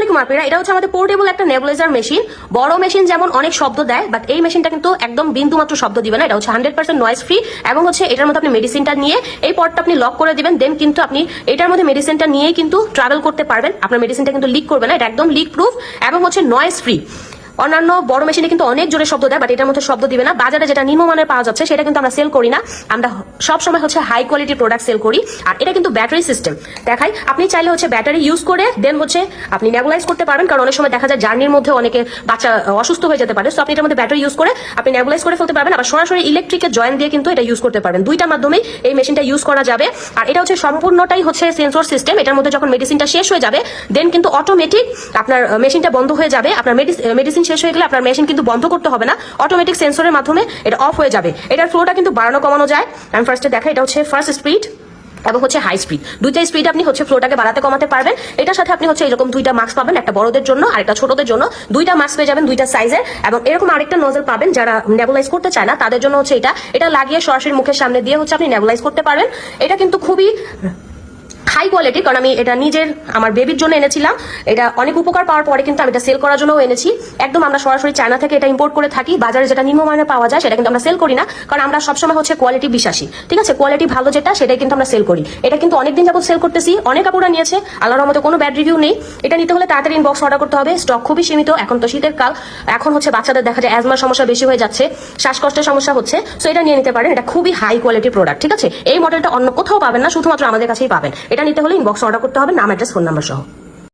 আলাইকুম আপনারা, এটা হচ্ছে আমাদের পোর্টেবল একটা নেবুলাইজার মেশিন। বড় মেশিন যেমন অনেক শব্দ দেয়, বাট এই মেশিনটা কিন্তু একদম বিন্দু মাত্র শব্দ দিবে না। এটা হচ্ছে 100% নয়েজ ফ্রি, এবং হচ্ছে এটার মধ্যে আপনি মেডিসিনটা নিয়ে এই পটটা আপনি লক করে দিবেন, দেন কিন্তু আপনি এটার মধ্যে মেডিসিনটা নিয়েই কিন্তু ট্রাভেল করতে পারবেন। আপনার মেডিসিনটা কিন্তু লিক করবে না, এটা একদম লিক প্রুফ এবং হচ্ছে নয়েজ ফ্রি। অন্যান্য বড় মেশিনে কিন্তু অনেক জোরে শব্দ দেয়, বাট এটার মধ্যে শব্দ দিবে না। বাজারে যেটা নিম্নমানের পাওয়া যাচ্ছে সেটা কিন্তু আমরা সেল করি না, আমরা সব সময় হচ্ছে হাই কোয়ালিটি প্রোডাক্ট সেল করি। আর এটা কিন্তু ব্যাটারি সিস্টেম। দেখাই, আপনি চাইলে হচ্ছে ব্যাটারি ইউজ করে দেন হচ্ছে আপনি নেবুলাইজ করতে পারবেন, কারণ অনেক সময় দেখা যায় জার্নির মধ্যে অনেকে বাচ্চা অসুস্থ হয়ে যেতে পারে। সো আপনি এটার মধ্যে ব্যাটারি ইউজ করে আপনি নেবুলাইজ করে ফেলতে পারবেন। আবার সরাসরি ইলেকট্রিকের জয়েন্ট দিয়ে কিন্তু এটা ইউজ করতে পারবেন। দুইটার মাধ্যমেই এই মেশিনটা ইউজ করা যাবে। আর এটা হচ্ছে সম্পূর্ণটাই হচ্ছে সেন্সর সিস্টেম। এটার মধ্যে যখন মেডিসিনটা শেষ হয়ে যাবে দেন কিন্তু অটোমেটিক আপনার মেশিনটা বন্ধ হয়ে যাবে। আপনার মেডিসিন শেষ হয়ে গেলে আপনার মেশিন কিন্তু বন্ধ করতে হবে না, অটোমেটিক সেন্সরের মাধ্যমে এটা অফ হয়ে যাবে। এটার ফ্লোটা কিন্তু বাড়ানো কমানো যায়। আমি ফার্স্টে দেখাই, এটা হচ্ছে ফার্স্ট স্পিড এবং হচ্ছে হাই স্পিড, দুইটাই স্পিড আপনি হচ্ছে ফ্লোটাকে বাড়াতে কমাতে পারবেন। এটার সাথে আপনি হচ্ছে এরকম দুইটা মাস্ক পাবেন, একটা বড়দের জন্য আর একটা ছোটদের জন্য। দুইটা মাস্ক পেয়ে যাবেন দুইটা সাইজের, এবং এরকম আরেকটা নজল পাবেন যারা নেবুলাইজ করতে চায় না তাদের জন্য হচ্ছে এটা লাগিয়ে সরাসরি মুখের সামনে দিয়ে হচ্ছে আপনি নেবুলাইজ করতে পারবেন। এটা কিন্তু খুবই হাই কোয়ালিটি, কারণ আমি এটা নিজের আমার বেবির জন্য এনেছিলাম। এটা অনেক উপকার পাওয়ার পরে কিন্তু আমি এটা সেল করার জন্যও এনেছি। একদম আমরা সরাসরি চায়না থেকে এটা ইম্পোর্ট করে থাকি। বাজারে যেটা নিম্নমানে পাওয়া যায় সেটা কিন্তু আমরা সেল করি না, কারণ আমরা সবসময় হচ্ছে কোয়ালিটি বিশ্বাসী। ঠিক আছে, কোয়ালিটি ভালো যেটা সেটাই কিন্তু আমরা সেল করি। এটা কিন্তু অনেকদিন যাবত সেল করতেছি, অনেক কাপড়া নিয়েছে, আল্লাহর রহমতে কোনো ব্যাড রিভিউ নেই। এটা নিতে হলে তাড়াতাড়ি ইনবক্স অর্ডার করতে হবে, স্টক খুবই সীমিত। এখন তো শীতের কাল, এখন হচ্ছে বাচ্চাদের দেখা যায় অ্যাজমার সমস্যা বেশি হয়ে যাচ্ছে, শ্বাসকষ্টের সমস্যা হচ্ছে। সো এটা নিয়ে নিতে পারেন, এটা খুবই হাই কোয়ালিটি প্রোডাক্ট। ঠিক আছে, এই মডেলটা অন্য কোথাও পাবেন না, শুধুমাত্র আমাদের কাছেই পাবেন। এটা নিতে হলে ইনবক্স অর্ডার করতে হবে, নাম, অ্যাড্রেস, ফোন নাম্বার সহ।